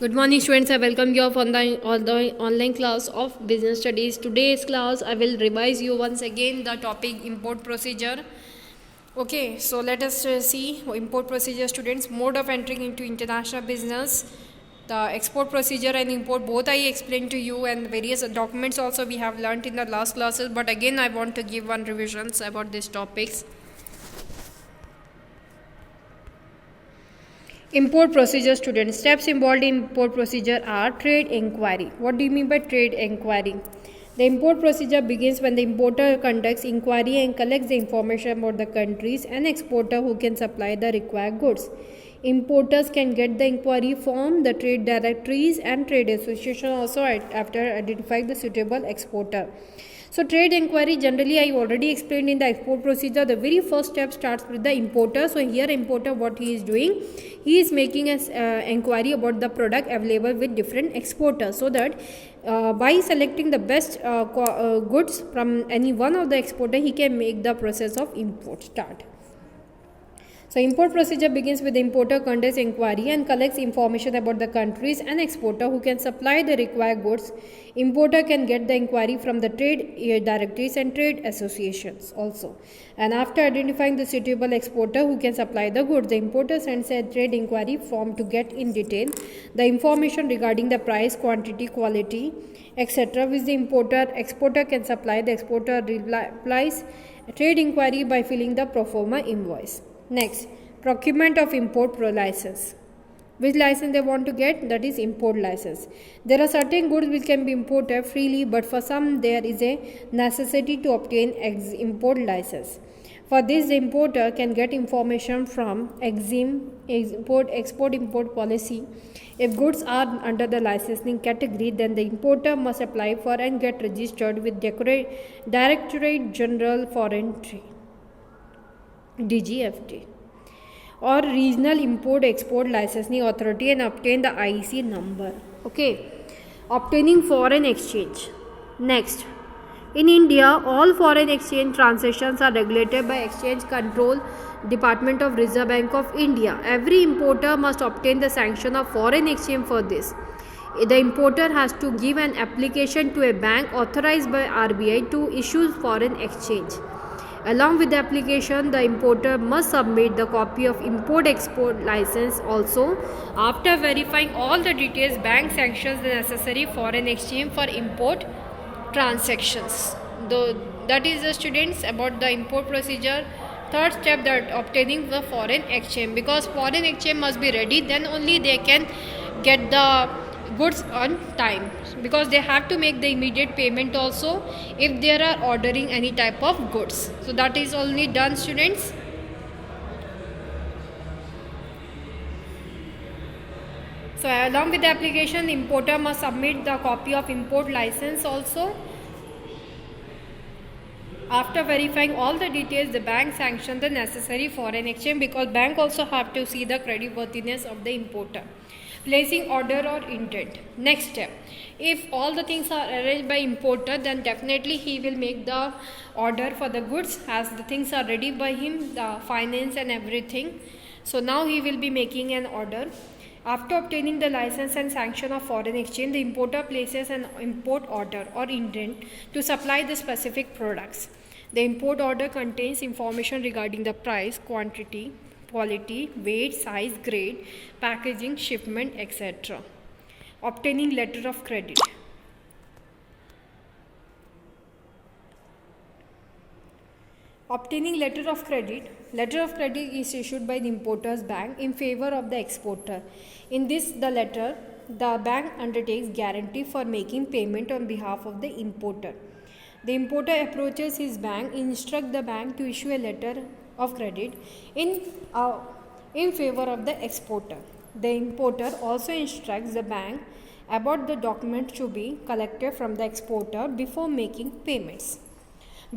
Good morning, students. I welcome you on the online class of business studies. Today's class, I will revise you once again the topic import procedure. Okay, so let us see import procedure, students. Mode of entering into international business. The export procedure and import both I explained to you, and various documents also we have learnt in the last classes. But again, I want to give one revisions about these topics. Import procedure, students. Steps involved in import procedure are trade inquiry. What do you mean by trade inquiry? The import procedure begins when the importer conducts inquiry and collects the information about the countries and exporter who can supply the required goods. Importers can get the inquiry from the trade directories and trade association also after identifying the suitable exporter. So trade inquiry, generally I already explained in the export procedure, the very first step starts with the importer. So here importer, what he is doing, he is making an inquiry about the product available with different exporters, so that by selecting the best goods from any one of the exporter, he can make the process of import start. So import procedure begins with the importer conducts inquiry and collects information about the countries and exporter who can supply the required goods. Importer can get the inquiry from the trade directories and trade associations also. And after identifying the suitable exporter who can supply the goods, the importer sends a trade inquiry form to get in detail the information regarding the price, quantity, quality, etc. which the exporter can supply. The exporter replies a trade inquiry by filling the pro forma invoice. Next, procurement of import license. Which license they want to get? That is import license. There are certain goods which can be imported freely, but for some there is a necessity to obtain import license. For this, the importer can get information from export-import policy. If goods are under the licensing category, then the importer must apply for and get registered with Directorate General Foreign Trade, DGFT, or Regional Import Export Licensing Authority, and obtain the IEC number. Okay, obtaining foreign exchange. Next, in India, all foreign exchange transactions are regulated by Exchange Control Department of Reserve Bank of India. Every importer must obtain the sanction of foreign exchange. For this, the importer has to give an application to a bank authorized by RBI to issue foreign exchange. Along with the application, the importer must submit the copy of import-export license also. After verifying all the details, bank sanctions the necessary foreign exchange for import transactions. That is the students about the import procedure. Third step, that obtaining the foreign exchange, because foreign exchange must be ready, then only they can get the goods on time, because they have to make the immediate payment also if they are ordering any type of goods. So that is only done, students. So along with the application, the importer must submit the copy of import license also. After verifying all the details, the bank sanctions the necessary foreign exchange, because bank also have to see the creditworthiness of the importer. Placing order or intent. Next step, if all the things are arranged by importer, then definitely he will make the order for the goods, as the things are ready by him, the finance and everything. So now he will be making an order. After obtaining the license and sanction of foreign exchange, the importer places an import order or intent to supply the specific products. The import order contains information regarding the price, quantity, quality, weight, size, grade, packaging, shipment, etc. Obtaining letter of credit. Obtaining letter of credit. Letter of credit is issued by the importer's bank in favor of the exporter. In this, the letter, the bank undertakes guarantee for making payment on behalf of the importer. The importer approaches his bank, instruct the bank to issue a letter of credit in favor of the exporter. The importer also instructs the bank about the documents to be collected from the exporter before making payments.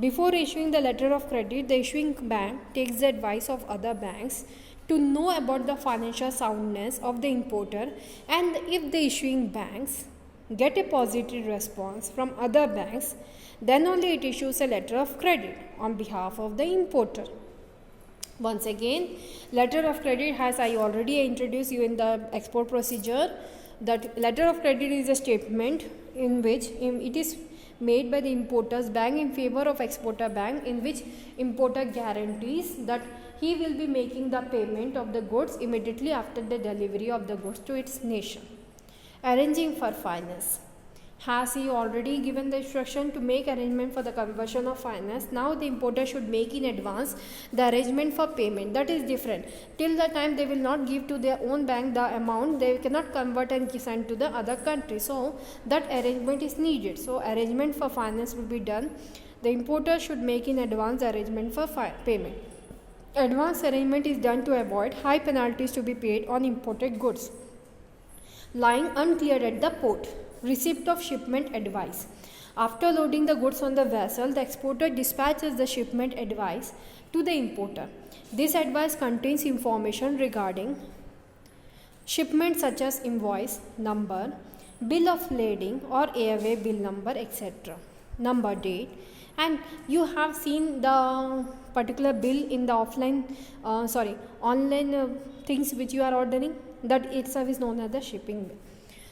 Before issuing the letter of credit, the issuing bank takes the advice of other banks to know about the financial soundness of the importer, and if the issuing banks get a positive response from other banks, then only it issues a letter of credit on behalf of the importer. Once again, letter of credit, as I already introduced you in the export procedure, That letter of credit is a statement in which it is made by the importer's bank in favor of exporter bank, in which importer guarantees that he will be making the payment of the goods immediately after the delivery of the goods to its nation. Arranging for finance. Has he already given the instruction to make arrangement for the conversion of finance? Now the importer should make in advance the arrangement for payment. That is different. Till the time they will not give to their own bank the amount, they cannot convert and send to the other country. So that arrangement is needed. So arrangement for finance will be done. The importer should make in advance arrangement for payment. Advance arrangement is done to avoid high penalties to be paid on imported goods lying uncleared at the port. Receipt of shipment advice. After loading the goods on the vessel, the exporter dispatches the shipment advice to the importer. This advice contains information regarding shipment such as invoice number, bill of lading or airway bill number, etc. Number, date, and you have seen the particular bill in the online things which you are ordering. That itself is known as the shipping bill.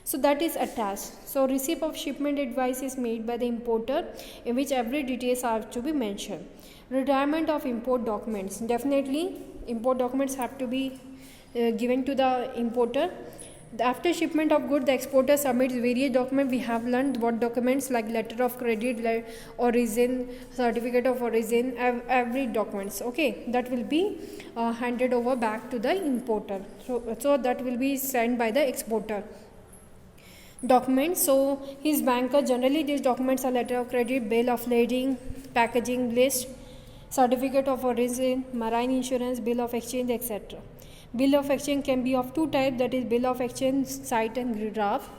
So that is attached. So receipt of shipment advice is made by the importer, in which every details are to be mentioned. Retirement of import documents. Definitely import documents have to be given to the importer. After shipment of goods, the exporter submits various documents. We have learned what documents, like letter of credit, origin, certificate of origin, every documents. Okay, that will be handed over back to the importer. So that will be sent by the exporter. Documents. So his banker, generally these documents are letter of credit, bill of lading, packaging list, certificate of origin, marine insurance, bill of exchange, etc. Bill of exchange can be of two types, that is bill of exchange sight and draft,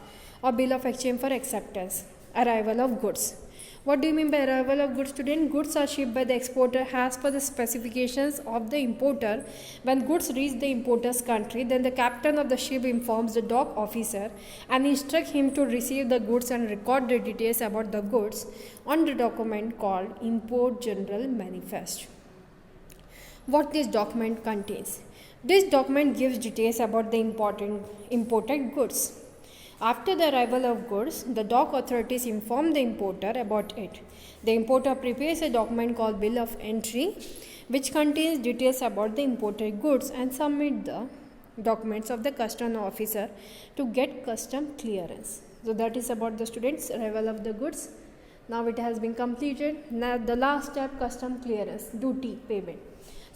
or bill of exchange for acceptance. Arrival of goods. What do you mean by arrival of goods, student? Goods are shipped by the exporter as per the specifications of the importer. When goods reach the importer's country, then the captain of the ship informs the dock officer and instructs him to receive the goods and record the details about the goods on the document called Import General Manifest. What this document contains? This document gives details about the imported goods. After the arrival of goods, the dock authorities inform the importer about it. The importer prepares a document called Bill of Entry, which contains details about the imported goods, and submit the documents of the custom officer to get custom clearance. So that is about the students' arrival of the goods. Now it has been completed. Now the last step, custom clearance, duty payment.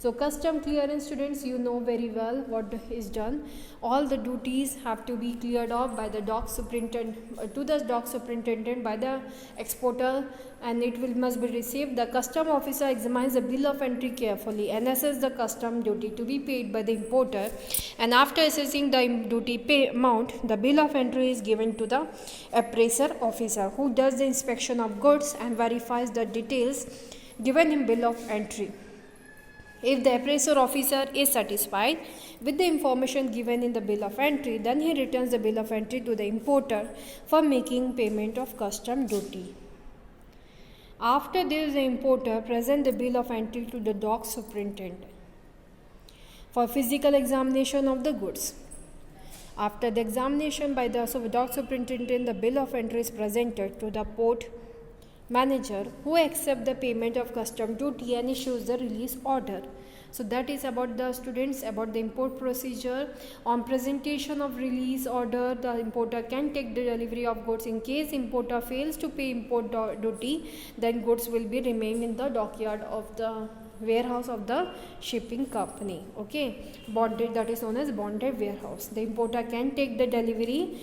So custom clearance, students, you know very well what is done. All the duties have to be cleared off by the dock superintendent, to the dock superintendent by the exporter, and it must be received. The custom officer examines the bill of entry carefully and assesses the custom duty to be paid by the importer, and after assessing the duty pay amount, the bill of entry is given to the appraiser officer, who does the inspection of goods and verifies the details given in bill of entry. If the appraiser officer is satisfied with the information given in the bill of entry, then he returns the bill of entry to the importer for making payment of custom duty. After this, the importer presents the bill of entry to the dock superintendent for physical examination of the goods. After the examination by the dock superintendent, the bill of entry is presented to the port manager, who accepts the payment of custom duty and issues the release order. So that is about the students, about the import procedure. On presentation of release order, the importer can take the delivery of goods. In case importer fails to pay import duty, then goods will be remain in the dockyard of the warehouse of the shipping company. Okay, bonded, that is known as bonded warehouse. The importer can take the delivery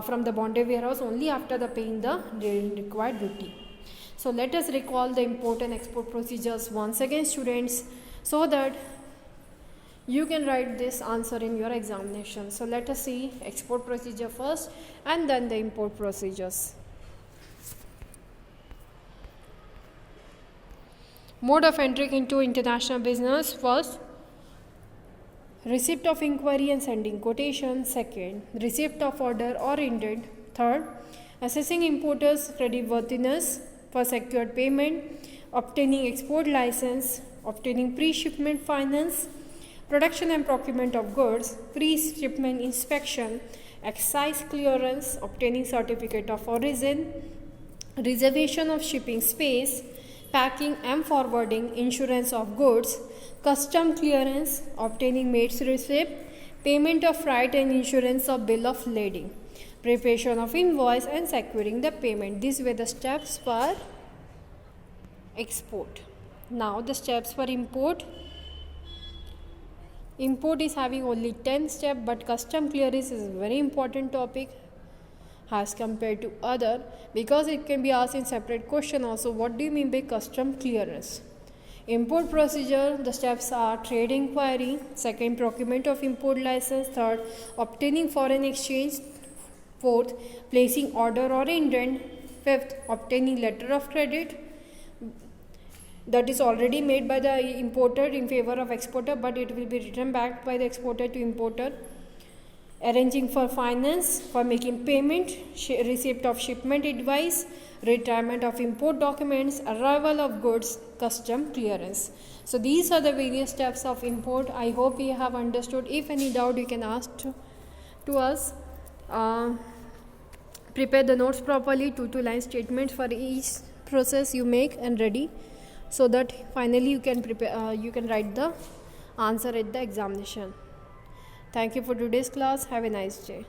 from the bonded warehouse only after the paying the required duty. So let us recall the import and export procedures once again, students, so that you can write this answer in your examination. So let us see export procedure first and then the import procedures. Mode of entry into international business. First, receipt of inquiry and sending quotation. Second, receipt of order or indent. Third, assessing importers' creditworthiness for secured payment, obtaining export license, obtaining pre-shipment finance, production and procurement of goods, pre-shipment inspection, excise clearance, obtaining certificate of origin, reservation of shipping space, packing and forwarding, insurance of goods, custom clearance, obtaining maid's receipt, payment of freight and insurance of bill of lading, preparation of invoice and securing the payment. These were the steps for export. Now the steps for import. Import is having only 10 steps, but custom clearance is a very important topic as compared to other, because it can be asked in separate question also. What do you mean by custom clearance? Import procedure, the steps are trade inquiry, second procurement of import license, third obtaining foreign exchange, fourth placing order or indent, fifth obtaining letter of credit that is already made by the importer in favor of exporter, but it will be returned back by the exporter to importer, arranging for finance, for making payment, receipt of shipment advice, retirement of import documents, arrival of goods, custom clearance. So these are the various steps of import. I hope you have understood. If any doubt, you can ask to us. Prepare the notes properly, 2-line statements for each process you make and ready, so that finally you can prepare, you can write the answer at the examination. Thank you for today's class. Have a nice day.